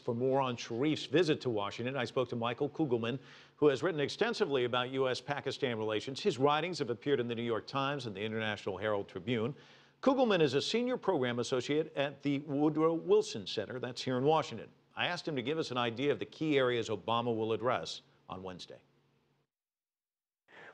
For more on Sharif's visit to Washington, I spoke to Michael Kugelman, who has written extensively about U.S.-Pakistan relations. His writings have appeared in the New York Times and the International Herald Tribune. Kugelman is a senior program associate at the Woodrow Wilson Center, that's here in Washington. I asked him to give us an idea of the key areas Obama will address on Wednesday.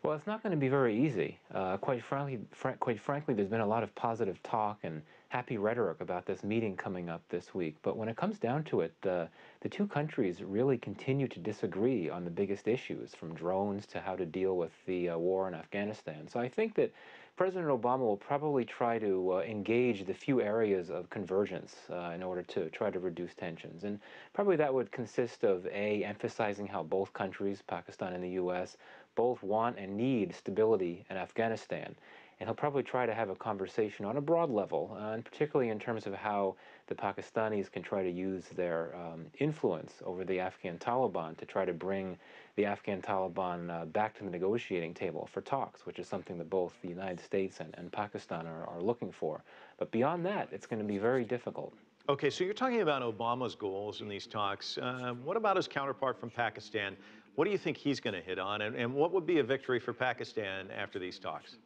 Well, it's not going to be very easy. Quite frankly, there's been a lot of positive talk and happy rhetoric about this meeting coming up this week. But when it comes down to it, the two countries really continue to disagree on the biggest issues, from drones to how to deal with the war in Afghanistan. So I think that President Obama will probably try to engage the few areas of convergence in order to try to reduce tensions. And probably that would consist of, A, emphasizing how both countries, Pakistan and the U.S., both want and need stability in Afghanistan. And he'll probably try to have a conversation on a broad level, and particularly in terms of how the Pakistanis can try to use their influence over the Afghan Taliban to try to bring the Afghan Taliban back to the negotiating table for talks, which is something that both the United States and Pakistan are looking for. But beyond that, it's going to be very difficult. Okay, so you're talking about Obama's goals in these talks. What about his counterpart from Pakistan? What do you think he's going to hit on, and what would be a victory for Pakistan after these talks?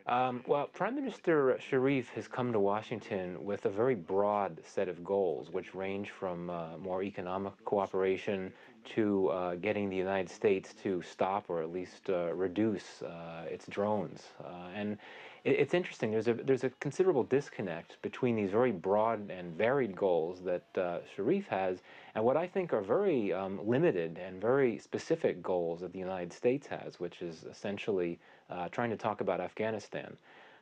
Well, Prime Minister Sharif has come to Washington with a very broad set of goals, which range from more economic cooperation to getting the United States to stop or at least reduce its drones. And it's interesting. There's a considerable disconnect between these very broad and varied goals that Sharif has and what I think are very limited and very specific goals that the United States has, which is essentially trying to talk about Afghanistan.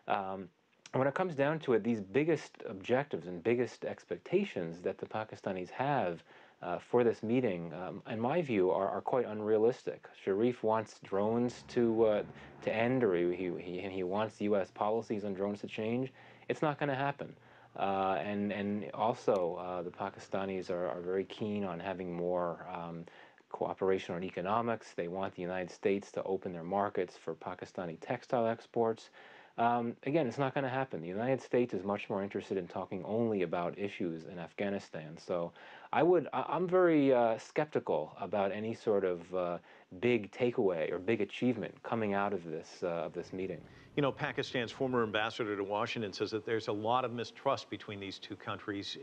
When it comes down to it, these biggest objectives and biggest expectations that the Pakistanis have for this meeting, in my view, are quite unrealistic. Sharif wants drones to end, or he wants U.S. policies on drones to change. It's not going to happen. And also, the Pakistanis are very keen on having more cooperation on economics. They want the United States to open their markets for Pakistani textile exports. Again, it's not going to happen. The United States is much more interested in talking only about issues in Afghanistan. So I'm very skeptical about any sort of big takeaway or big achievement coming out of this meeting. You know, Pakistan's former ambassador to Washington says that there's a lot of mistrust between these two countries.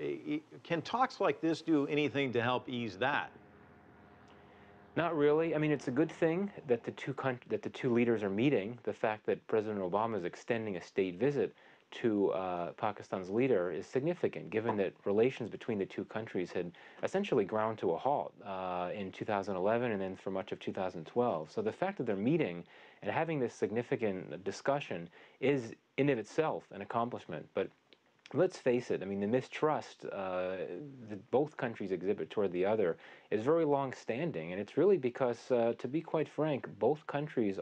Can talks like this do anything to help ease that? Not really. I mean, it's a good thing that the two leaders are meeting. The fact that President Obama is extending a state visit to Pakistan's leader is significant, given that relations between the two countries had essentially ground to a halt in 2011 and then for much of 2012. So the fact that they're meeting and having this significant discussion is in of itself an accomplishment. But let's face it, I mean, the mistrust that both countries exhibit toward the other is very long-standing, and it's really because, to be quite frank, both countries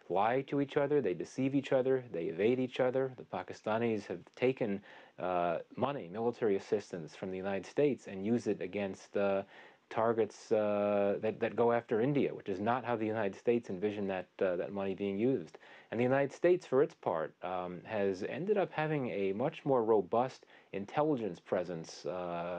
lie to each other, they deceive each other, they evade each other. The Pakistanis have taken money, military assistance from the United States, and used it against targets that go after India, which is not how the United States envisioned that money being used. And the United States, for its part, has ended up having a much more robust intelligence presence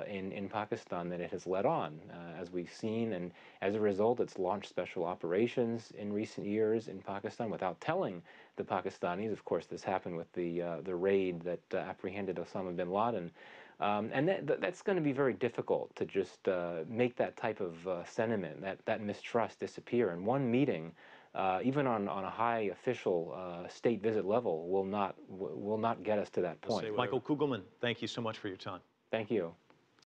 in Pakistan than it has let on, as we've seen. And as a result, it's launched special operations in recent years in Pakistan without telling the Pakistanis. Of course, this happened with the raid that apprehended Osama bin Laden. And that's going to be very difficult to just make that type of sentiment, that mistrust disappear. And one meeting, even on a high official state visit level, will not get us to that point. Michael Kugelman, thank you so much for your time. Thank you.